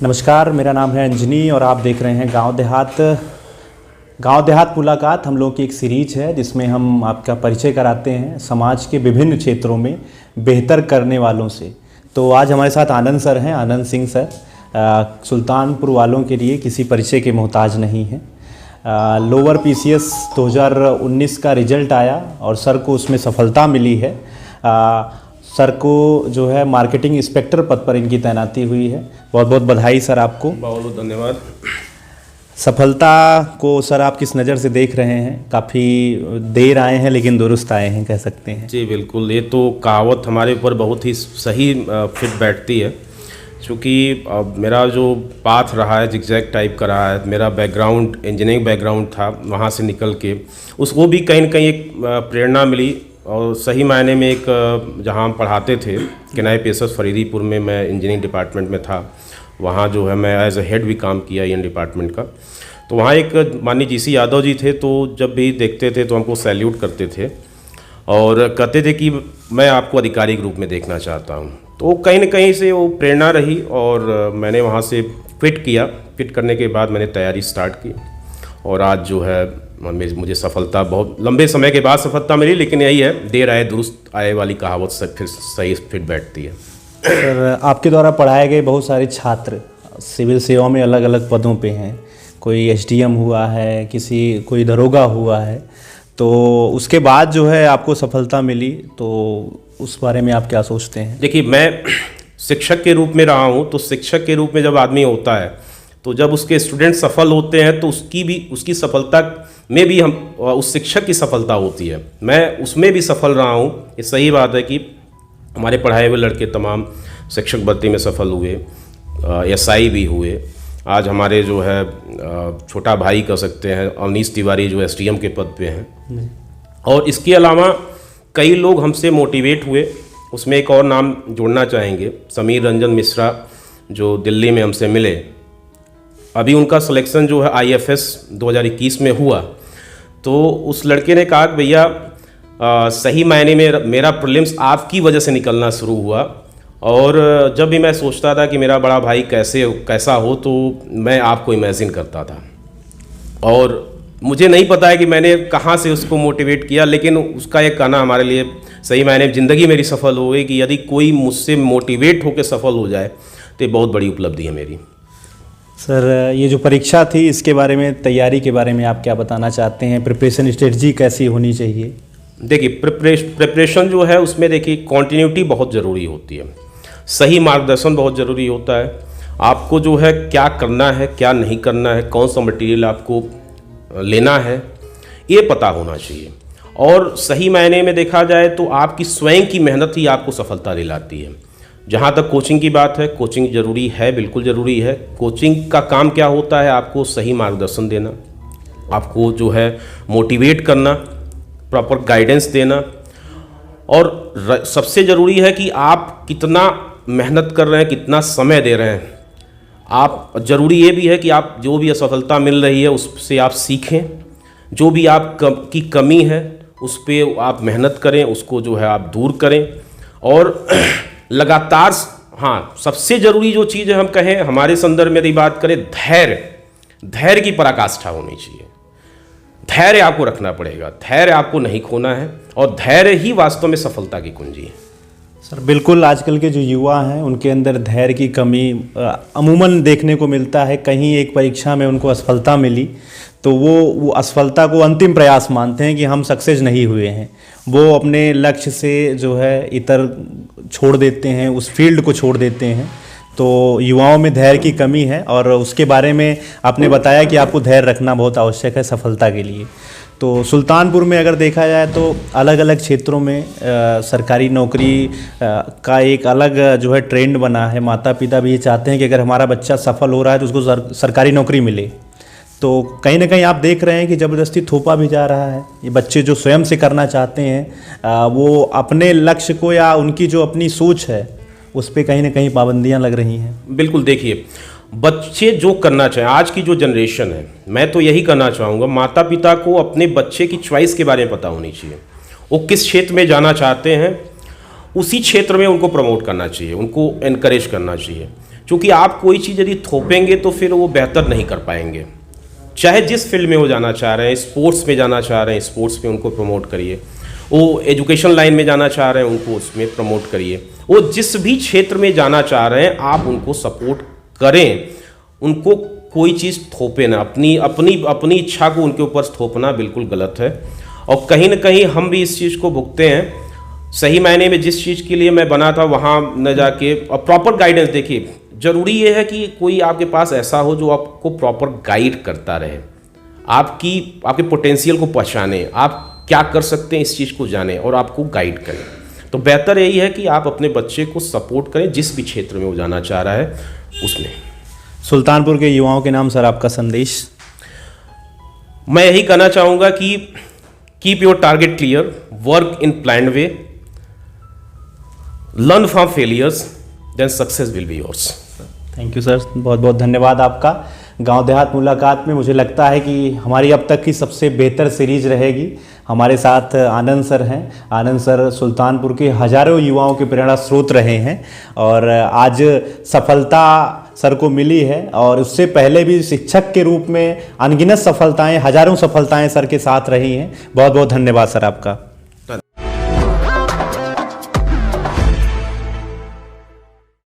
नमस्कार, मेरा नाम है अंजनी और आप देख रहे हैं गांव देहात मुलाकात। हम लोगों की एक सीरीज है जिसमें हम आपका परिचय कराते हैं समाज के विभिन्न क्षेत्रों में बेहतर करने वालों से। तो आज हमारे साथ आनंद सर हैं, आनंद सिंह सर। सुल्तानपुर वालों के लिए किसी परिचय के मोहताज नहीं है। लोअर पीसीएस 2019 का रिजल्ट आया और सर को उसमें सफलता मिली है। सर को जो है मार्केटिंग इंस्पेक्टर पद पर इनकी तैनाती हुई है। बहुत बहुत बधाई सर आपको। बहुत बहुत धन्यवाद। सफलता को सर आप किस नज़र से देख रहे हैं? काफ़ी देर आए हैं लेकिन दुरुस्त आए हैं, कह सकते हैं। जी बिल्कुल, ये तो कहावत हमारे ऊपर बहुत ही सही फिट बैठती है, क्योंकि मेरा जो पाथ रहा है जिगजैग टाइप का रहा है। मेरा बैकग्राउंड इंजीनियरिंग बैकग्राउंड था, वहाँ से निकल के उसको भी कहीं न कहीं एक प्रेरणा मिली। और सही मायने में एक जहाँ हम पढ़ाते थे किनाई पेशस फरीदीपुर में, मैं इंजीनियरिंग डिपार्टमेंट में था। वहाँ जो है मैं एज ए हेड भी काम किया इन डिपार्टमेंट का। तो वहाँ एक माननीय जीसी यादव जी थे, तो जब भी देखते थे तो हमको सैल्यूट करते थे और कहते थे कि मैं आपको आधिकारिक रूप में देखना चाहता हूँ। तो कहीं न कहीं से वो प्रेरणा रही और मैंने वहाँ से फिट किया। फिट करने के बाद मैंने तैयारी स्टार्ट की और आज जो है मुझे सफलता, बहुत लंबे समय के बाद सफलता मिली। लेकिन यही है, देर आए दुरुस्त आए वाली कहावत से फिर सही फिट बैठती है। सर, आपके द्वारा पढ़ाए गए बहुत सारे छात्र सिविल सेवा में अलग अलग पदों पे हैं। कोई एसडीएम हुआ है, कोई दरोगा हुआ है। तो उसके बाद जो है आपको सफलता मिली, तो उस बारे में आप क्या सोचते हैं? देखिए, मैं शिक्षक के रूप में रहा हूँ, तो शिक्षक के रूप में जब आदमी होता है तो जब उसके स्टूडेंट सफल होते हैं तो उसकी सफलता में भी हम उस शिक्षक की सफलता होती है। मैं उसमें भी सफल रहा हूँ। ये सही बात है कि हमारे पढ़ाए हुए लड़के तमाम शिक्षक भर्ती में सफल हुए, एसआई भी हुए। आज हमारे जो है छोटा भाई कह सकते हैं अवनीश तिवारी, जो एसडीएम के पद पे हैं। और इसके अलावा कई लोग हमसे मोटिवेट हुए। उसमें एक और नाम जोड़ना चाहेंगे, समीर रंजन मिश्रा, जो दिल्ली में हमसे मिले। अभी उनका सिलेक्शन जो है आईएफएस 2021 में हुआ। तो उस लड़के ने कहा कि भैया सही मायने में मेरा प्रीलिम्स आपकी वजह से निकलना शुरू हुआ। और जब भी मैं सोचता था कि मेरा बड़ा भाई कैसा हो, तो मैं आपको इमेजिन करता था। और मुझे नहीं पता है कि मैंने कहाँ से उसको मोटिवेट किया, लेकिन उसका एक कहना हमारे लिए सही मायने में ज़िंदगी मेरी सफल हो गई कि यदि कोई मुझसे मोटिवेट होकर सफल हो जाए तो ये बहुत बड़ी उपलब्धि है मेरी। सर, ये जो परीक्षा थी इसके बारे में, तैयारी के बारे में आप क्या बताना चाहते हैं? प्रिपरेशन स्ट्रेटजी कैसी होनी चाहिए? देखिए, प्रिपरेशन जो है उसमें देखिए कॉन्टिन्यूटी बहुत ज़रूरी होती है, सही मार्गदर्शन बहुत ज़रूरी होता है। आपको जो है क्या करना है, क्या नहीं करना है, कौन सा मटेरियल आपको लेना है, ये पता होना चाहिए। और सही मायने में देखा जाए तो आपकी स्वयं की मेहनत ही आपको सफलता दिलाती है। जहाँ तक कोचिंग की बात है, कोचिंग ज़रूरी है, बिल्कुल ज़रूरी है। कोचिंग का काम क्या होता है? आपको सही मार्गदर्शन देना, आपको जो है मोटिवेट करना, प्रॉपर गाइडेंस देना। और सबसे ज़रूरी है कि आप कितना मेहनत कर रहे हैं, कितना समय दे रहे हैं। आप ज़रूरी ये भी है कि आप जो भी असफलता मिल रही है उससे आप सीखें। जो भी की कमी है उस पर आप मेहनत करें, उसको जो है आप दूर करें। और लगातार, हाँ, सबसे ज़रूरी जो चीज़ है, हम कहें हमारे संदर्भ में यदि बात करें, धैर्य की पराकाष्ठा होनी चाहिए। धैर्य आपको रखना पड़ेगा, धैर्य आपको नहीं खोना है और धैर्य ही वास्तव में सफलता की कुंजी है। सर बिल्कुल, आजकल के जो युवा हैं उनके अंदर धैर्य की कमी अमूमन देखने को मिलता है। कहीं एक परीक्षा में उनको असफलता मिली तो वो असफलता को अंतिम प्रयास मानते हैं कि हम सक्सेस नहीं हुए हैं। वो अपने लक्ष्य से जो है इतर छोड़ देते हैं, उस फील्ड को छोड़ देते हैं। तो युवाओं में धैर्य की कमी है और उसके बारे में आपने बताया कि आपको धैर्य रखना बहुत आवश्यक है सफलता के लिए। तो सुल्तानपुर में अगर देखा जाए तो अलग अलग क्षेत्रों में सरकारी नौकरी का एक अलग जो है ट्रेंड बना है। माता पिता भी ये चाहते हैं कि अगर हमारा बच्चा सफल हो रहा है तो उसको सरकारी नौकरी मिले। तो कहीं ना कहीं आप देख रहे हैं कि ज़बरदस्ती थोपा भी जा रहा है। ये बच्चे जो स्वयं से करना चाहते हैं वो अपने लक्ष्य को या उनकी जो अपनी सोच है उस पर कहीं ना कहीं पाबंदियां लग रही हैं। बिल्कुल, देखिए बच्चे जो करना चाहें, आज की जो जनरेशन है, मैं तो यही करना चाहूँगा, माता पिता को अपने बच्चे की चॉइस के बारे में पता होनी चाहिए। वो किस क्षेत्र में जाना चाहते हैं उसी क्षेत्र में उनको प्रमोट करना चाहिए, उनको एनकरेज करना चाहिए। क्योंकि आप कोई चीज़ यदि थोपेंगे तो फिर वो बेहतर नहीं कर पाएंगे। चाहे जिस फील्ड में वो जाना चाह रहे हैं, स्पोर्ट्स में जाना चाह रहे हैं, स्पोर्ट्स में उनको प्रमोट करिए, वो एजुकेशन लाइन में जाना चाह रहे हैं, उनको उसमें प्रमोट करिए, वो जिस भी क्षेत्र में जाना चाह रहे हैं आप उनको सपोर्ट करें। उनको कोई चीज़ थोपे ना, अपनी इच्छा को उनके ऊपर थोपना बिल्कुल गलत है। और कहीं ना कहीं हम भी इस चीज़ को भुगते हैं। सही मायने में जिस चीज़ के लिए मैं बना था वहाँ न जाके प्रॉपर गाइडेंस, देखिए ज़रूरी ये है कि कोई आपके पास ऐसा हो जो आपको प्रॉपर गाइड करता रहे, आपके पोटेंशियल को पहचाने, आप क्या कर सकते हैं इस चीज़ को जाने और आपको गाइड करें। तो बेहतर यही है कि आप अपने बच्चे को सपोर्ट करें जिस भी क्षेत्र में वो जाना चाह रहा है उसमें। सुल्तानपुर के युवाओं के नाम सर आपका संदेश? मैं यही कहना चाहूँगा कि keep your target clear, work in planned way, learn from failures, then success will be yours. Thank you sir, बहुत बहुत धन्यवाद आपका। गांव देहात मुलाकात में मुझे लगता है कि हमारी अब तक की सबसे बेहतर सीरीज रहेगी। हमारे साथ आनंद सर हैं। आनंद सर सुल्तानपुर के हजारों युवाओं के प्रेरणा स्रोत रहे हैं और आज सफलता सर को मिली है और उससे पहले भी शिक्षक के रूप में अनगिनत सफलताएं, हजारों सफलताएं सर के साथ रही हैं। बहुत बहुत धन्यवाद सर आपका।